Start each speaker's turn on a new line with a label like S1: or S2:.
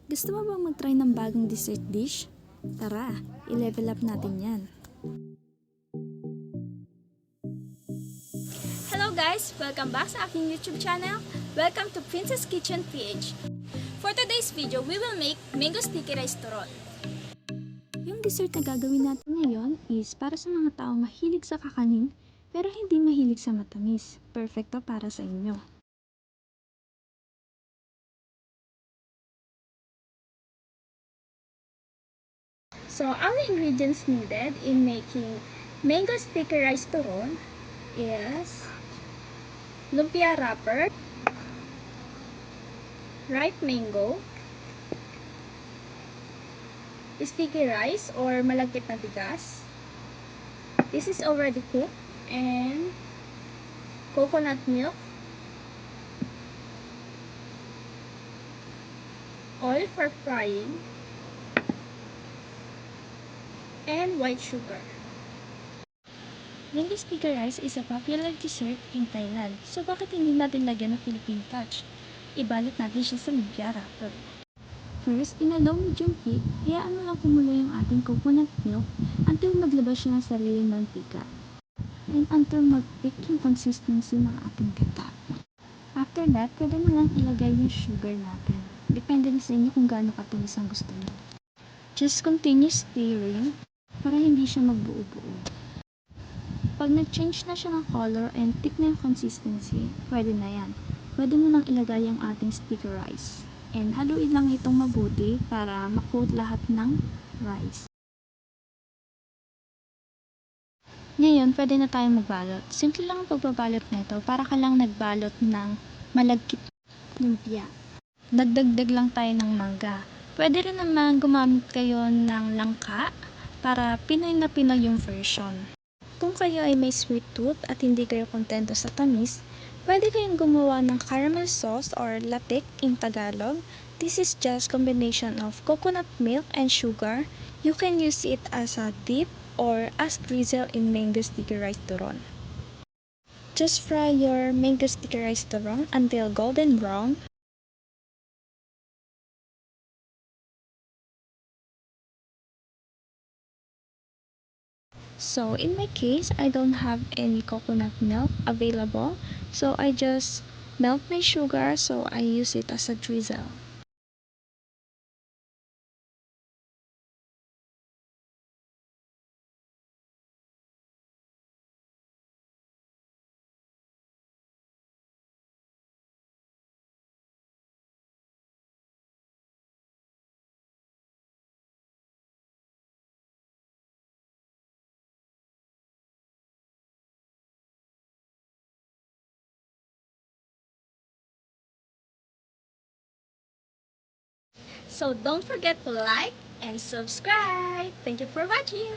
S1: Gusto mo bang mag-try ng bagong dessert dish? Tara, i-level up natin yan.
S2: Hello guys! Welcome back sa aking YouTube channel. Welcome to Princess Kitchen PH. For today's video, we will make mango sticky rice turon.
S1: Yung dessert na gagawin natin ngayon is para sa mga taong mahilig sa kakanin pero hindi mahilig sa matamis. Perfecto para sa inyo.
S2: So, ang ingredients needed in making mango sticky rice turon is lumpia wrapper, ripe mango, sticky rice or malagkit na bigas. This is already cooked, and coconut milk, oil for frying, and white sugar.
S1: Mango sticky rice is a popular dessert in Thailand, so bakit hindi natin lagyan ng Philippine touch? Ibalot natin siya sa lumpia wrapper. First, in a low medium heat, hayaan mo lang kumulo yung ating coconut milk until maglabas siya ng sariling mantika. And until mag-thick yung consistency ng ating gata. After that, pwede mo lang ilagay yung sugar natin. Depende na sa inyo kung gaano katamis ang gusto niyo. Just continue stirring para hindi siya magbuo-buo. Pag nag-change na siya ng color and thick na yung consistency, pwede na yan. Pwede mo nang ilagay yung ating sticky rice. And haluin lang itong mabuti para ma-coat lahat ng rice. Ngayon, pwede na tayong magbalot. Simple lang ang pagbabalot nito para ka lang nagbalot ng malagkit lumpia. Dagdag lang tayo ng mangga. Pwede rin naman gumamit kayo ng langka para Pinoy na Pinoy yung version. Kung kayo ay may sweet tooth at hindi kayo kontento sa tamis, pwede kayong gumawa ng caramel sauce or latik in Tagalog. This is just combination of coconut milk and sugar. You can use it as a dip or as drizzle in mango sticky rice turon. Just fry your mango sticky rice turon until golden brown. So in my case, I don't have any coconut milk available, so I just melt my sugar, so I use it as a drizzle.
S2: So don't forget to like and subscribe. Thank you for watching.